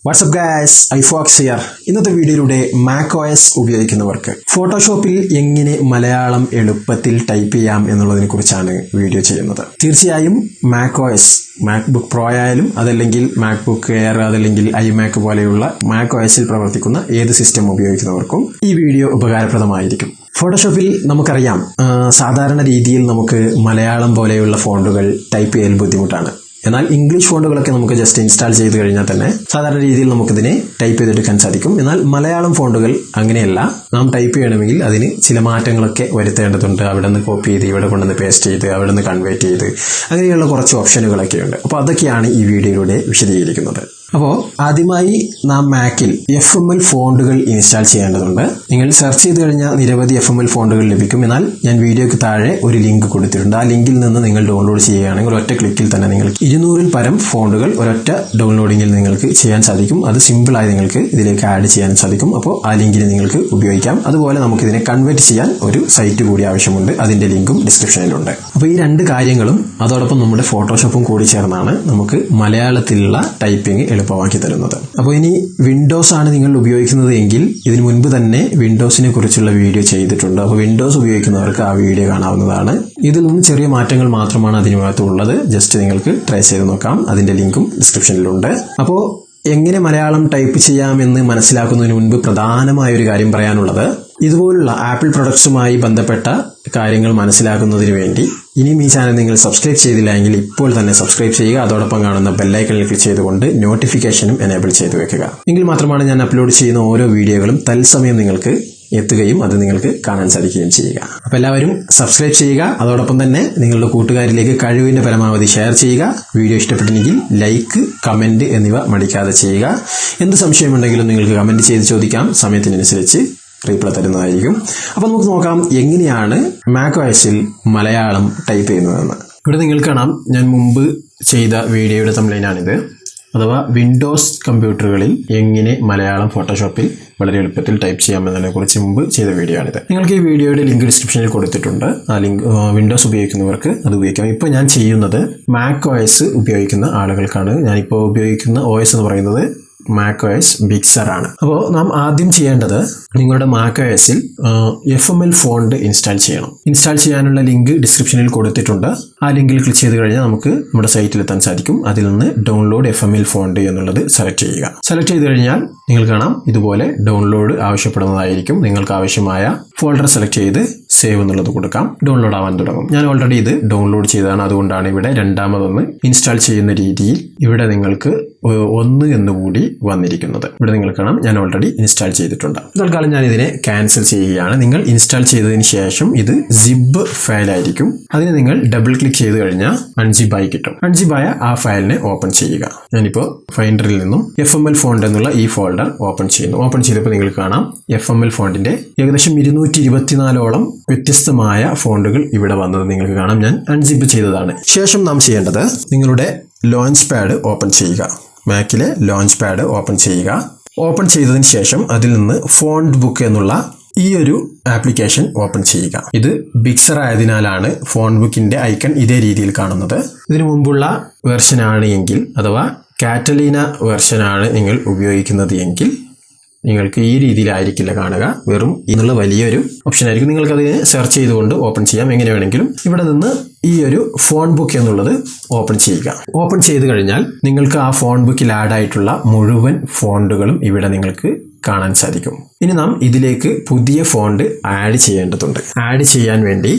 What's up guys, iFox here. ഇന്നത്തെ വീഡിയോയിലൂടെ macOS ഉപയോഗിക്കുന്നവർക്ക് ഫോട്ടോഷോപ്പിൽ എങ്ങനെ മലയാളം എളുപ്പത്തിൽ ടൈപ്പ് ചെയ്യാം എന്നുള്ളതിനെക്കുറിച്ചാണ് വീഡിയോ ചെയ്യുന്നത്. തീർച്ചയായും macOS, MacBook Pro ആയാലും അതല്ലെങ്കിൽ MacBook Air അതല്ലെങ്കിൽ iMac പോലെയുള്ള macOSൽ പ്രവർത്തിക്കുന്ന ഏത് സിസ്റ്റം ഉപയോഗിക്കുന്നവർക്കും ഈ വീഡിയോ ഉപകാരപ്രദമായിരിക്കും. ഫോട്ടോഷോപ്പിൽ നമുക്കറിയാം, സാധാരണ രീതിയിൽ നമുക്ക് മലയാളം പോലെയുള്ള ഫോണ്ടുകൾ ടൈപ്പ് ചെയ്യാൻ ബുദ്ധിമുട്ടാണ്. എന്നാൽ ഇംഗ്ലീഷ് ഫോണ്ടുകളൊക്കെ നമുക്ക് ജസ്റ്റ് ഇൻസ്റ്റാൾ ചെയ്ത് കഴിഞ്ഞാൽ തന്നെ സാധാരണ രീതിയിൽ നമുക്കിതിനെ ടൈപ്പ് ചെയ്തെടുക്കാൻ സാധിക്കും. എന്നാൽ മലയാളം ഫോണ്ടുകൾ അങ്ങനെയല്ല. നാം ടൈപ്പ് ചെയ്യണമെങ്കിൽ അതിന് ചില മാറ്റങ്ങളൊക്കെ വരുത്തേണ്ടതുണ്ട്. അവിടെ നിന്ന് കോപ്പി ചെയ്ത് ഇവിടെ കൊണ്ടുവന്ന് പേസ്റ്റ് ചെയ്ത് അവിടെ നിന്ന് കൺവേർട്ട് ചെയ്ത് അങ്ങനെയുള്ള കുറച്ച് ഓപ്ഷനുകളൊക്കെ ഉണ്ട്. അപ്പോൾ അതൊക്കെയാണ് ഈ വീഡിയോയിലൂടെ വിശദീകരിക്കുന്നത്. അപ്പോൾ ആദ്യമായി നാം മാക്കിൽ FML ഫോണ്ടുകൾ ഇൻസ്റ്റാൾ ചെയ്യേണ്ടതുണ്ട്. നിങ്ങൾ സെർച്ച് ചെയ്ത് കഴിഞ്ഞാൽ നിരവധി FML ഫോണ്ടുകൾ ലഭിക്കും. എന്നാൽ ഞാൻ വീഡിയോയ്ക്ക് താഴെ ഒരു ലിങ്ക് കൊടുത്തിട്ടുണ്ട്. ആ ലിങ്കിൽ നിന്ന് നിങ്ങൾ ഡൗൺലോഡ് ചെയ്യുകയാണെങ്കിൽ ഒറ്റ ക്ലിക്കിൽ തന്നെ നിങ്ങൾക്ക് 200-ൽ പരം ഫോണ്ടുകൾ ഒരൊറ്റ ഡൗൺലോഡിങ്ങിൽ നിങ്ങൾക്ക് ചെയ്യാൻ സാധിക്കും. അത് സിമ്പിളായി നിങ്ങൾക്ക് ഇതിലേക്ക് ആഡ് ചെയ്യാൻ സാധിക്കും. അപ്പോൾ ആ ലിങ്കിന് നിങ്ങൾക്ക് ഉപയോഗിക്കാം. അതുപോലെ നമുക്കിതിനെ കൺവേർട്ട് ചെയ്യാൻ ഒരു സൈറ്റ് കൂടി ആവശ്യമുണ്ട്. അതിന്റെ ലിങ്കും ഡിസ്ക്രിപ്ഷനിലുണ്ട്. അപ്പോൾ ഈ രണ്ട് കാര്യങ്ങളും അതോടൊപ്പം നമ്മുടെ ഫോട്ടോഷോപ്പും കൂടി ചേർന്നാണ് നമുക്ക് മലയാളത്തിലുള്ള ടൈപ്പിംഗ് എളുപ്പമാക്കി തരുന്നത്. അപ്പോൾ ഇനി വിൻഡോസ് ആണ് നിങ്ങൾ ഉപയോഗിക്കുന്നത് എങ്കിൽ ഇതിനു മുൻപ് തന്നെ വിൻഡോസിനെ കുറിച്ചുള്ള വീഡിയോ ചെയ്തിട്ടുണ്ട്. അപ്പോൾ വിൻഡോസ് ഉപയോഗിക്കുന്നവർക്ക് ആ വീഡിയോ കാണാവുന്നതാണ്. ഇതിൽ നിന്ന് ചെറിയ മാറ്റങ്ങൾ മാത്രമാണ് അതിനകത്തുള്ളത്. ജസ്റ്റ് നിങ്ങൾക്ക് ട്രൈ ചെയ്ത് നോക്കാം. അതിന്റെ ലിങ്കും ഡിസ്ക്രിപ്ഷനിലുണ്ട്. അപ്പോൾ എങ്ങനെ മലയാളം ടൈപ്പ് ചെയ്യാമെന്ന് മനസ്സിലാക്കുന്നതിന് മുൻപ് പ്രധാനമായ ഒരു കാര്യം പറയാനുള്ളത്, ഇതുപോലുള്ള ആപ്പിൾ പ്രൊഡക്ട്സുമായി ബന്ധപ്പെട്ട കാര്യങ്ങൾ മനസ്സിലാക്കുന്നതിന് വേണ്ടി ഇനിയും ഈ ചാനൽ നിങ്ങൾ സബ്സ്ക്രൈബ് ചെയ്തില്ല എങ്കിൽ ഇപ്പോൾ തന്നെ സബ്സ്ക്രൈബ് ചെയ്യുക. അതോടൊപ്പം കാണുന്ന ബെല്ലൈക്കണിൽ ക്ലിക്ക് ചെയ്തുകൊണ്ട് നോട്ടിഫിക്കേഷനും എനേബിൾ ചെയ്തു വെക്കുക. എങ്കിൽ മാത്രമാണ് ഞാൻ അപ്ലോഡ് ചെയ്യുന്ന ഓരോ വീഡിയോകളും തത്സമയം നിങ്ങൾക്ക് എത്തുകയും അത് നിങ്ങൾക്ക് കാണാൻ സാധിക്കുകയും ചെയ്യുക. അപ്പോൾ എല്ലാവരും സബ്സ്ക്രൈബ് ചെയ്യുക. അതോടൊപ്പം തന്നെ നിങ്ങളുടെ കൂട്ടുകാരിലേക്ക് കഴിവിന്റെ പരമാവധി ഷെയർ ചെയ്യുക. വീഡിയോ ഇഷ്ടപ്പെട്ടെങ്കിൽ ലൈക്ക്, കമന്റ് എന്നിവ മടിക്കാതെ ചെയ്യുക. എന്ത് സംശയമുണ്ടെങ്കിലും നിങ്ങൾക്ക് കമന്റ് ചെയ്ത് ചോദിക്കാം. സമയത്തിനനുസരിച്ച് റീപ്ലൈ തരുന്നതായിരിക്കും. അപ്പോൾ നമുക്ക് നോക്കാം എങ്ങനെയാണ് macOSൽ മലയാളം ടൈപ്പ് ചെയ്യുന്നതെന്ന്. ഇവിടെ നിങ്ങൾ കാണാം, ഞാൻ മുമ്പ് ചെയ്ത വീഡിയോയുടെ തംബ്നെയിലാണിത്. അഥവാ വിൻഡോസ് കമ്പ്യൂട്ടറുകളിൽ എങ്ങനെ മലയാളം ഫോട്ടോഷോപ്പിൽ വളരെ എളുപ്പത്തിൽ ടൈപ്പ് ചെയ്യാമെന്നതിനെ കുറിച്ച് മുമ്പ് ചെയ്ത വീഡിയോ ആണിത്. നിങ്ങൾക്ക് ഈ വീഡിയോയുടെ ലിങ്ക് ഡിസ്ക്രിപ്ഷനിൽ കൊടുത്തിട്ടുണ്ട്. ആ ലിങ്ക് വിൻഡോസ് ഉപയോഗിക്കുന്നവർക്ക് അത് ഉപയോഗിക്കാം. ഇപ്പോൾ ഞാൻ ചെയ്യുന്നത് macOS ഉപയോഗിക്കുന്ന ആളുകൾക്കാണ്. ഞാനിപ്പോൾ ഉപയോഗിക്കുന്ന OS എന്ന് പറയുന്നത് macOS Big Sur ആണ്. അപ്പോൾ നാം ആദ്യം ചെയ്യേണ്ടത് നിങ്ങളുടെ macOSൽ FML ഫോണ്ട് ഇൻസ്റ്റാൾ ചെയ്യണം. ഇൻസ്റ്റാൾ ചെയ്യാനുള്ള ലിങ്ക് ഡിസ്ക്രിപ്ഷനിൽ കൊടുത്തിട്ടുണ്ട്. ആ ലിങ്കിൽ ക്ലിക്ക് ചെയ്ത് കഴിഞ്ഞാൽ നമുക്ക് നമ്മുടെ സൈറ്റിൽ എത്താൻ സാധിക്കും. അതിൽ നിന്ന് ഡൗൺലോഡ് FML ഫോണ്ട് എന്നുള്ളത് സെലക്ട് ചെയ്യുക. സെലക്ട് ചെയ്ത് കഴിഞ്ഞാൽ നിങ്ങൾ കാണാം ഇതുപോലെ ഡൗൺലോഡ് ആവശ്യപ്പെടുന്നതായിരിക്കും. നിങ്ങൾക്ക് ആവശ്യമായ ഫോൾഡർ സെലക്ട് ചെയ്ത് സേവ് എന്നുള്ളത് കൊടുക്കാം. ഡൗൺലോഡ് ആവാൻ തുടങ്ങും. ഞാൻ ഓൾറെഡി ഇത് ഡൗൺലോഡ് ചെയ്തതാണ്. അതുകൊണ്ടാണ് ഇവിടെ രണ്ടാമതൊന്ന് ഇൻസ്റ്റാൾ ചെയ്യുന്ന രീതിയിൽ ഇവിടെ നിങ്ങൾക്ക് 1 എന്നുകൂടി വന്നിരിക്കുന്നത്. ഇവിടെ നിങ്ങൾ കാണാം ഞാൻ ഓൾറെഡി ഇൻസ്റ്റാൾ ചെയ്തിട്ടുണ്ട്. തൽക്കാലം ഞാൻ ഇതിനെ ക്യാൻസൽ ചെയ്യുകയാണ്. നിങ്ങൾ ഇൻസ്റ്റാൾ ചെയ്തതിന് ശേഷം ഇത് സിബ് ഫയൽ ആയിരിക്കും. അതിനെ നിങ്ങൾ ഡബിൾ ക്ലിക്ക് ചെയ്ത് കഴിഞ്ഞാൽ അൺസിബ് ആയി കിട്ടും. അൺസിബ് ആയ ആ ഫയലിനെ ഓപ്പൺ ചെയ്യുക. ഞാനിപ്പോൾ ഫൈൻഡറിൽ നിന്നും FML ഫോണ്ട് എന്നുള്ള ഈ ഫോൾഡർ ഓപ്പൺ ചെയ്യുന്നു. ഓപ്പൺ ചെയ്തപ്പോൾ നിങ്ങൾ കാണാം FML ഫോണ്ടിന്റെ ഏകദേശം 224ഓളം വ്യത്യസ്തമായ ഫോണ്ടുകൾ ഇവിടെ വന്നത് നിങ്ങൾക്ക് കാണാം. ഞാൻ അൺസിബ് ചെയ്തതാണ്. ശേഷം നാം ചെയ്യേണ്ടത് നിങ്ങളുടെ ലോഞ്ച് പാഡ് ഓപ്പൺ ചെയ്യുക. മാക്കിലെ ലോഞ്ച് പാഡ് ഓപ്പൺ ചെയ്യുക. ഓപ്പൺ ചെയ്തതിന് ശേഷം അതിൽ നിന്ന് ഫോണ്ട് ബുക്ക് എന്നുള്ള ഈ ഒരു ആപ്ലിക്കേഷൻ ഓപ്പൺ ചെയ്യുക. ഇത് ബിഗ് സർ ആയതിനാലാണ് ഫോണ്ട് ബുക്കിന്റെ ഐക്കൺ ഇതേ രീതിയിൽ കാണുന്നത്. ഇതിനു മുമ്പുള്ള വെർഷൻ ആണ് എങ്കിൽ അഥവാ കാറ്റലീന വെർഷൻ ആണ് നിങ്ങൾ ഉപയോഗിക്കുന്നത് എങ്കിൽ നിങ്ങൾക്ക് ഈ രീതിയിലായിരിക്കില്ല കാണുക. വെറും എന്നുള്ള വലിയൊരു ഓപ്ഷൻ ആയിരിക്കും. നിങ്ങൾക്ക് അതിനെ സെർച്ച് ചെയ്തുകൊണ്ട് ഓപ്പൺ ചെയ്യാം. എങ്ങനെ വേണമെങ്കിലും ഇവിടെ നിന്ന് ഈ ഒരു ഫോൺ ബുക്ക് എന്നുള്ളത് ഓപ്പൺ ചെയ്യുക. ഓപ്പൺ ചെയ്ത് കഴിഞ്ഞാൽ നിങ്ങൾക്ക് ആ ഫോൺ ബുക്കിൽ ആഡ് ആയിട്ടുള്ള മുഴുവൻ ഫോണ്ടുകളും ഇവിടെ നിങ്ങൾക്ക് കാണാൻ സാധിക്കും. ഇനി നാം ഇതിലേക്ക് പുതിയ ഫോണ്ട് ആഡ് ചെയ്യേണ്ടതുണ്ട്. ആഡ് ചെയ്യാൻ വേണ്ടി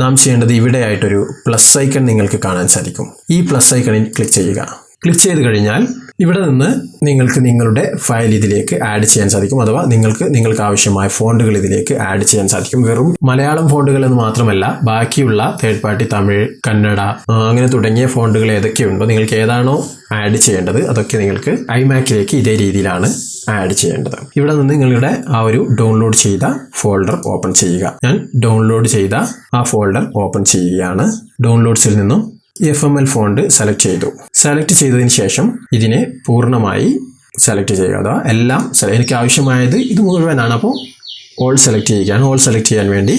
നാം ചെയ്യേണ്ടത് ഇവിടെ ആയിട്ടൊരു പ്ലസ് ഐക്കൺ നിങ്ങൾക്ക് കാണാൻ സാധിക്കും. ഈ പ്ലസ് ഐക്കണിൽ ക്ലിക്ക് ചെയ്യുക. ക്ലിക്ക് ചെയ്ത് കഴിഞ്ഞാൽ ഇവിടെ നിന്ന് നിങ്ങൾക്ക് നിങ്ങളുടെ ഫയൽ ഇതിലേക്ക് ആഡ് ചെയ്യാൻ സാധിക്കും. അഥവാ നിങ്ങൾക്ക് ആവശ്യമായ ഫോണ്ടുകൾ ഇതിലേക്ക് ആഡ് ചെയ്യാൻ സാധിക്കും. വെറും മലയാളം ഫോണ്ടുകൾ എന്ന് മാത്രമല്ല, ബാക്കിയുള്ള തേർഡ് പാർട്ടി തമിഴ്, കന്നഡ അങ്ങനെ തുടങ്ങിയ ഫോണ്ടുകൾ ഏതൊക്കെയുണ്ടോ നിങ്ങൾക്ക് ഏതാണോ ആഡ് ചെയ്യേണ്ടത് അതൊക്കെ നിങ്ങൾക്ക് iMacലേക്ക് ഇതേ രീതിയിലാണ് ആഡ് ചെയ്യേണ്ടത്. ഇവിടെ നിന്ന് നിങ്ങളുടെ ആ ഒരു ഡൗൺലോഡ് ചെയ്ത ഫോൾഡർ ഓപ്പൺ ചെയ്യുക. ഞാൻ ഡൗൺലോഡ് ചെയ്ത ആ ഫോൾഡർ ഓപ്പൺ ചെയ്യുകയാണ്. ഡൗൺലോഡ്സിൽ നിന്നും FML ഫോണ്ട് സെലക്ട് ചെയ്തു. സെലക്ട് ചെയ്തതിന് ശേഷം ഇതിനെ പൂർണ്ണമായി സെലക്ട് ചെയ്യുക. അഥവാ എല്ലാം എനിക്ക് ആവശ്യമായത് ഇത് മുഴുവനാണ്. അപ്പോൾ ഓൾ സെലക്ട് ചെയ്യുകയാണ്. ഓൾ സെലക്ട് ചെയ്യാൻ വേണ്ടി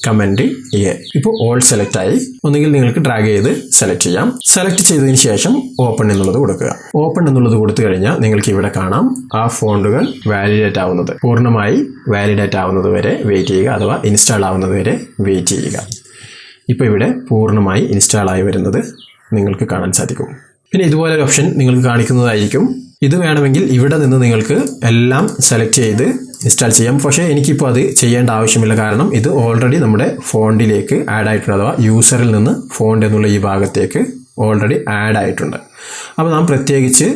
കമൻറ്റ് എ. ഇപ്പോൾ ഓൾ സെലക്ട് ആയി. ഒന്നുകിൽ നിങ്ങൾക്ക് ഡ്രാഗ് ചെയ്ത് സെലക്ട് ചെയ്യാം. സെലക്ട് ചെയ്തതിന് ശേഷം ഓപ്പൺ എന്നുള്ളത് കൊടുക്കുക. ഓപ്പൺ എന്നുള്ളത് കൊടുത്തു കഴിഞ്ഞാൽ നിങ്ങൾക്ക് ഇവിടെ കാണാം ആ ഫോണ്ടുകൾ വാലിഡേറ്റ് ആവുന്നത്. പൂർണ്ണമായി വാലിഡേറ്റ് ആവുന്നത് വരെ വെയിറ്റ് ചെയ്യുക, അഥവാ ഇൻസ്റ്റാൾ ആവുന്നത് വരെ വെയിറ്റ് ചെയ്യുക. ഇപ്പോൾ ഇവിടെ പൂർണ്ണമായി ഇൻസ്റ്റാൾ ആയി വരുന്നത് നിങ്ങൾക്ക് കാണാൻ സാധിക്കും. പിന്നെ ഇതുപോലെ ഒരു ഓപ്ഷൻ നിങ്ങൾക്ക് കാണിക്കുന്നതായിരിക്കും. ഇത് വേണമെങ്കിൽ ഇവിടെ നിന്ന് നിങ്ങൾക്ക് എല്ലാം സെലക്ട് ചെയ്ത് ഇൻസ്റ്റാൾ ചെയ്യാം. പക്ഷേ എനിക്കിപ്പോൾ അത് ചെയ്യേണ്ട ആവശ്യമില്ല. കാരണം ഇത് ഓൾറെഡി നമ്മുടെ ഫോണ്ടിലേക്ക് ആഡ് ആയിട്ടുണ്ട്, അഥവാ യൂസറിൽ നിന്ന് ഫോണ്ട് എന്നുള്ള ഈ ഭാഗത്തേക്ക് ഓൾറെഡി ആഡ് ആയിട്ടുണ്ട്. അപ്പോൾ നാം പ്രത്യേകിച്ച്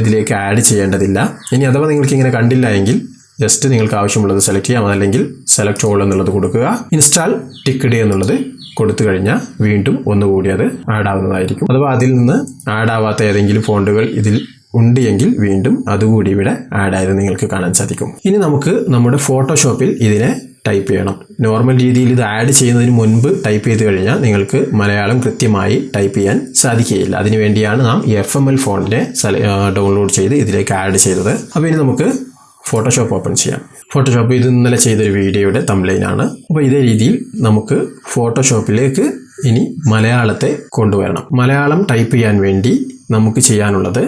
ഇതിലേക്ക് ആഡ് ചെയ്യേണ്ടതില്ല. ഇനി അഥവാ നിങ്ങൾക്ക് ഇങ്ങനെ കണ്ടില്ല എങ്കിൽ ജസ്റ്റ് നിങ്ങൾക്ക് ആവശ്യമുള്ളത് സെലക്ട് ചെയ്യാം. അതല്ലെങ്കിൽ സെലക്ട് ഓൾ എന്നുള്ളത് കൊടുക്കുക. ഇൻസ്റ്റാൾ ടിക്കഡ് എന്നുള്ളത് കൊടുത്തു കഴിഞ്ഞാൽ വീണ്ടും ഒന്നുകൂടി അത് ആഡ് ആവുന്നതായിരിക്കും. അഥവാ അതിൽ നിന്ന് ആഡ് ആവാത്ത ഏതെങ്കിലും ഫോണ്ടുകൾ ഇതിൽ ഉണ്ട് എങ്കിൽ വീണ്ടും അതുകൂടി ഇവിടെ ആഡ് ആയത് നിങ്ങൾക്ക് കാണാൻ സാധിക്കും. ഇനി നമുക്ക് നമ്മുടെ ഫോട്ടോഷോപ്പിൽ ഇതിനെ ടൈപ്പ് ചെയ്യണം. നോർമൽ രീതിയിൽ ഇത് ആഡ് ചെയ്യുന്നതിന് മുൻപ് ടൈപ്പ് ചെയ്ത് കഴിഞ്ഞാൽ നിങ്ങൾക്ക് മലയാളം കൃത്യമായി ടൈപ്പ് ചെയ്യാൻ സാധിക്കുകയില്ല. അതിനുവേണ്ടിയാണ് നാം FML ഫോണ്ടിനെ ഡൗൺലോഡ് ചെയ്ത് ഇതിലേക്ക് ആഡ് ചെയ്തത്. അപ്പോൾ ഇനി നമുക്ക് ഫോട്ടോഷോപ്പ് ഓപ്പൺ ചെയ്യാം. ഫോട്ടോഷോപ്പ് ഇത് ഇന്നലെ ചെയ്തൊരു വീഡിയോയുടെ തംബ്ലൈനാണ്. അപ്പോൾ ഇതേ രീതിയിൽ നമുക്ക് ഫോട്ടോഷോപ്പിലേക്ക് ഇനി മലയാളത്തെ കൊണ്ടുവരണം. മലയാളം ടൈപ്പ് ചെയ്യാൻ വേണ്ടി നമുക്ക് ചെയ്യാനുള്ളത്,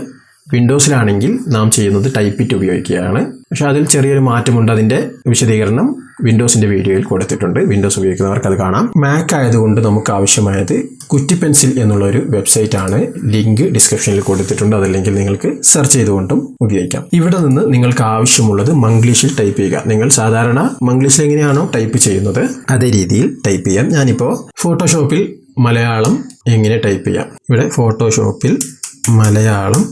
വിൻഡോസിലാണെങ്കിൽ നാം ചെയ്യുന്നത് ടൈപ്പിറ്റ് ഉപയോഗിക്കുകയാണ്. പക്ഷേ അതിൽ ചെറിയൊരു മാറ്റമുണ്ട്. അതിൻ്റെ വിശദീകരണം വിൻഡോസിൻ്റെ വീഡിയോയിൽ കൊടുത്തിട്ടുണ്ട്. വിൻഡോസ് ഉപയോഗിക്കുന്നവർക്ക് അത് കാണാം. മാക് ആയതുകൊണ്ട് നമുക്ക് ആവശ്യമായത് കുറ്റി പെൻസിൽ എന്നുള്ളൊരു വെബ്സൈറ്റ് ആണ്. ലിങ്ക് ഡിസ്ക്രിപ്ഷനിൽ കൊടുത്തിട്ടുണ്ട്. അതല്ലെങ്കിൽ നിങ്ങൾക്ക് സെർച്ച് ചെയ്തുകൊണ്ടും ഉപയോഗിക്കാം. ഇവിടെ നിന്ന് നിങ്ങൾക്ക് ആവശ്യമുള്ളത് മംഗ്ലീഷിൽ ടൈപ്പ് ചെയ്യുക. നിങ്ങൾ സാധാരണ മംഗ്ലീഷിൽ എങ്ങനെയാണോ ടൈപ്പ് ചെയ്യുന്നത് അതേ രീതിയിൽ ടൈപ്പ് ചെയ്യാം. ഞാനിപ്പോൾ ഫോട്ടോഷോപ്പിൽ മലയാളം എങ്ങനെ ടൈപ്പ് ചെയ്യാം. ഇവിടെ ഫോട്ടോഷോപ്പിൽ മലയാളം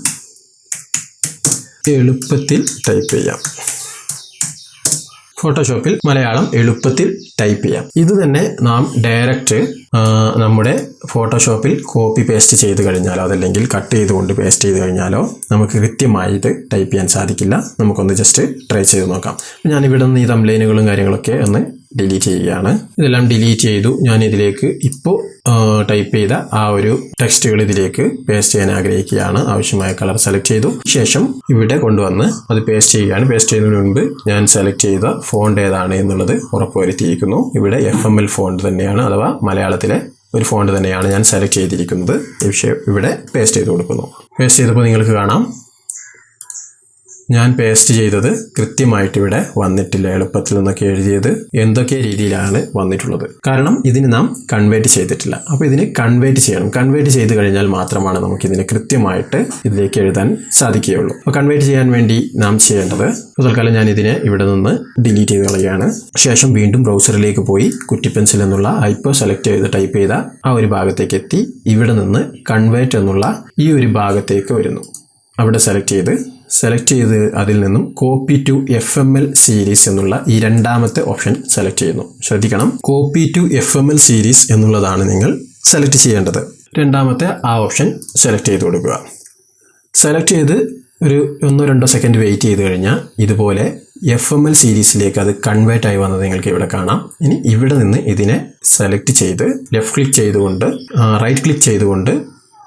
എളുപ്പത്തിൽ ടൈപ്പ് ചെയ്യാം. ഫോട്ടോഷോപ്പിൽ മലയാളം എളുപ്പത്തിൽ ടൈപ്പ് ചെയ്യാം. ഇത് തന്നെ നാം ഡയറക്റ്റ് നമ്മുടെ ഫോട്ടോഷോപ്പിൽ കോപ്പി പേസ്റ്റ് ചെയ്ത് കഴിഞ്ഞാലോ അതല്ലെങ്കിൽ കട്ട് ചെയ്തുകൊണ്ട് പേസ്റ്റ് ചെയ്ത് കഴിഞ്ഞാലോ നമുക്ക് കൃത്യമായി ഇത് ടൈപ്പ് ചെയ്യാൻ സാധിക്കില്ല. നമുക്കൊന്ന് ജസ്റ്റ് ട്രൈ ചെയ്ത് നോക്കാം. ഞാനിവിടെ നിന്ന് ഈ തംബ്ലൈനുകളും കാര്യങ്ങളൊക്കെ ഒന്ന് ഡിലീറ്റ് ചെയ്യുകയാണ്. ഇതെല്ലാം ഡിലീറ്റ് ചെയ്തു. ഞാൻ ഇതിലേക്ക് ഇപ്പോൾ ടൈപ്പ് ചെയ്ത ആ ഒരു ടെക്സ്റ്റുകൾ ഇതിലേക്ക് പേസ്റ്റ് ചെയ്യാൻ ആഗ്രഹിക്കുകയാണ്. ആവശ്യമായ കളർ സെലക്ട് ചെയ്തു. ശേഷം ഇവിടെ കൊണ്ടുവന്ന് അത് പേസ്റ്റ് ചെയ്യുകയാണ്. പേസ്റ്റ് ചെയ്യുന്നതിന് മുൻപ് ഞാൻ സെലക്ട് ചെയ്ത ഫോണ്ട് ഏതാണ് എന്നുള്ളത് ഉറപ്പുവരുത്തിയിരിക്കുന്നു. ഇവിടെ FML ഫോണ്ട് തന്നെയാണ്, അഥവാ മലയാളത്തിലെ ഒരു ഫോണ്ട് തന്നെയാണ് ഞാൻ സെലക്ട് ചെയ്തിരിക്കുന്നത്. ഇവിടെ പേസ്റ്റ് ചെയ്ത് കൊടുക്കുന്നു. പേസ്റ്റ് ചെയ്തപ്പോൾ നിങ്ങൾക്ക് കാണാം ഞാൻ പേസ്റ്റ് ചെയ്തത് കൃത്യമായിട്ട് ഇവിടെ വന്നിട്ടില്ല. എളുപ്പത്തിൽ നിന്നൊക്കെ എഴുതിയത് എന്തൊക്കെ രീതിയിലാണ് വന്നിട്ടുള്ളത്. കാരണം ഇതിന് നാം കൺവേർട്ട് ചെയ്തിട്ടില്ല. അപ്പോൾ ഇതിന് കൺവേർട്ട് ചെയ്യണം. കൺവേർട്ട് ചെയ്ത് കഴിഞ്ഞാൽ മാത്രമാണ് നമുക്ക് ഇതിനെ കൃത്യമായിട്ട് ഇതിലേക്ക് എഴുതാൻ സാധിക്കുകയുള്ളൂ. അപ്പോൾ കൺവേർട്ട് ചെയ്യാൻ വേണ്ടി നാം ചെയ്യേണ്ടത്, തൽക്കാലം ഞാൻ ഇതിനെ ഇവിടെ നിന്ന് ഡിലീറ്റ് ചെയ്ത് കളയുകയാണ്. ശേഷം വീണ്ടും ബ്രൗസറിലേക്ക് പോയി കുറ്റി പെൻസിൽ എന്നുള്ള ഇപ്പോൾ സെലക്ട് ചെയ്ത് ടൈപ്പ് ചെയ്ത ആ ഒരു ഭാഗത്തേക്ക് എത്തി ഇവിടെ നിന്ന് കൺവേർട്ട് എന്നുള്ള ഈ ഒരു ഭാഗത്തേക്ക് വരുന്നു. അവിടെ സെലക്ട് ചെയ്ത് അതിൽ നിന്നും കോപ്പി ടു FML സീരീസ് എന്നുള്ള ഈ രണ്ടാമത്തെ ഓപ്ഷൻ സെലക്ട് ചെയ്യുന്നു. ശ്രദ്ധിക്കണം, കോപ്പി ടു FML സീരീസ് എന്നുള്ളതാണ് നിങ്ങൾ സെലക്ട് ചെയ്യേണ്ടത്. രണ്ടാമത്തെ ആ ഓപ്ഷൻ സെലക്ട് ചെയ്ത് കൊടുക്കുക. സെലക്ട് ചെയ്ത് ഒരു 1-2 സെക്കൻഡ് വെയിറ്റ് ചെയ്ത് കഴിഞ്ഞാൽ ഇതുപോലെ FML സീരീസിലേക്ക് അത് കൺവേർട്ട് ആയി വന്നത് നിങ്ങൾക്ക് ഇവിടെ കാണാം. ഇനി ഇവിടെ നിന്ന് ഇതിനെ സെലക്ട് ചെയ്ത് ലെഫ്റ്റ് ക്ലിക്ക് ചെയ്തുകൊണ്ട് റൈറ്റ് ക്ലിക്ക് ചെയ്തുകൊണ്ട്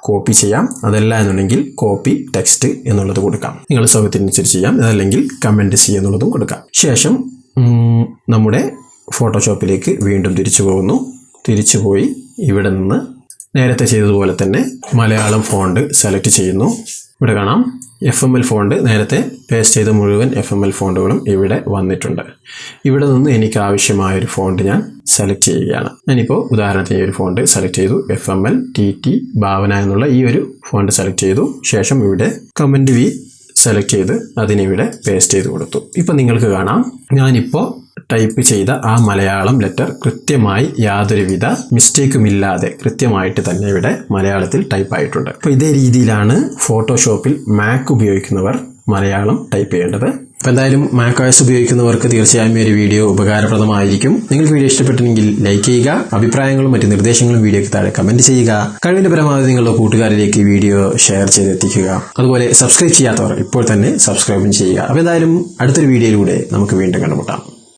കോപ്പി ചെയ്യാം. അതല്ല എന്നുണ്ടെങ്കിൽ കോപ്പി ടെക്സ്റ്റ് എന്നുള്ളത് കൊടുക്കാം. നിങ്ങൾ സൗകര്യത്തിനനുസരിച്ച് ചെയ്യാം. അതല്ലെങ്കിൽ കമൻറ്റ് C എന്നുള്ളതും കൊടുക്കാം. ശേഷം നമ്മുടെ ഫോട്ടോഷോപ്പിലേക്ക് വീണ്ടും തിരിച്ചുപോയി ഇവിടെ നിന്ന് നേരത്തെ ചെയ്തതുപോലെ തന്നെ മലയാളം ഫോണ്ട് സെലക്ട് ചെയ്യുന്നു. ഇവിടെ കാണാം FML ഫോണ്ട്, നേരത്തെ പേസ്റ്റ് ചെയ്ത മുഴുവൻ FML ഫോണ്ടുകളും ഇവിടെ വന്നിട്ടുണ്ട്. ഇവിടെ നിന്ന് എനിക്ക് ആവശ്യമായൊരു ഫോണ്ട് ഞാൻ സെലക്ട് ചെയ്യുകയാണ്. ഞാനിപ്പോൾ ഉദാഹരണത്തിന് ഈ ഒരു ഫോണ്ട് സെലക്ട് ചെയ്തു. FML TT ഭാവന എന്നുള്ള ഈ ഒരു ഫോണ്ട് സെലക്ട് ചെയ്തു. ശേഷം ഇവിടെ കമൻറ്റ് V സെലക്ട് ചെയ്ത് അതിനിവിടെ പേസ്റ്റ് ചെയ്ത് കൊടുത്തു. ഇപ്പം നിങ്ങൾക്ക് കാണാം ഞാനിപ്പോൾ ടൈപ്പ് ചെയ്ത ആ മലയാളം ലെറ്റർ കൃത്യമായി യാതൊരുവിധ മിസ്റ്റേക്കുമില്ലാതെ കൃത്യമായിട്ട് തന്നെ ഇവിടെ മലയാളത്തിൽ ടൈപ്പ് ആയിട്ടുണ്ട്. അപ്പോൾ ഇതേ രീതിയിലാണ് ഫോട്ടോഷോപ്പിൽ മാക് ഉപയോഗിക്കുന്നവർ മലയാളം ടൈപ്പ് ചെയ്യേണ്ടത്. അപ്പോൾ എന്തായാലും macOS ഉപയോഗിക്കുന്നവർക്ക് തീർച്ചയായും ഈ ഒരു വീഡിയോ ഉപകാരപ്രദമായിരിക്കും. നിങ്ങൾക്ക് വീഡിയോ ഇഷ്ടപ്പെട്ടെങ്കിൽ ലൈക്ക് ചെയ്യുക. അഭിപ്രായങ്ങളും മറ്റ് നിർദ്ദേശങ്ങളും വീഡിയോയ്ക്ക് താഴെ കമന്റ് ചെയ്യുക. കഴിവിന്റെ പരമാവധി നിങ്ങളുടെ കൂട്ടുകാരിലേക്ക് ഈ വീഡിയോ ഷെയർ ചെയ്തെത്തിക്കുക. അതുപോലെ സബ്സ്ക്രൈബ് ചെയ്യാത്തവർ ഇപ്പോൾ തന്നെ സബ്സ്ക്രൈബും ചെയ്യുക. അപ്പോൾ എന്തായാലും അടുത്തൊരു വീഡിയോയിലൂടെ നമുക്ക് വീണ്ടും കണ്ടുമുട്ടാം.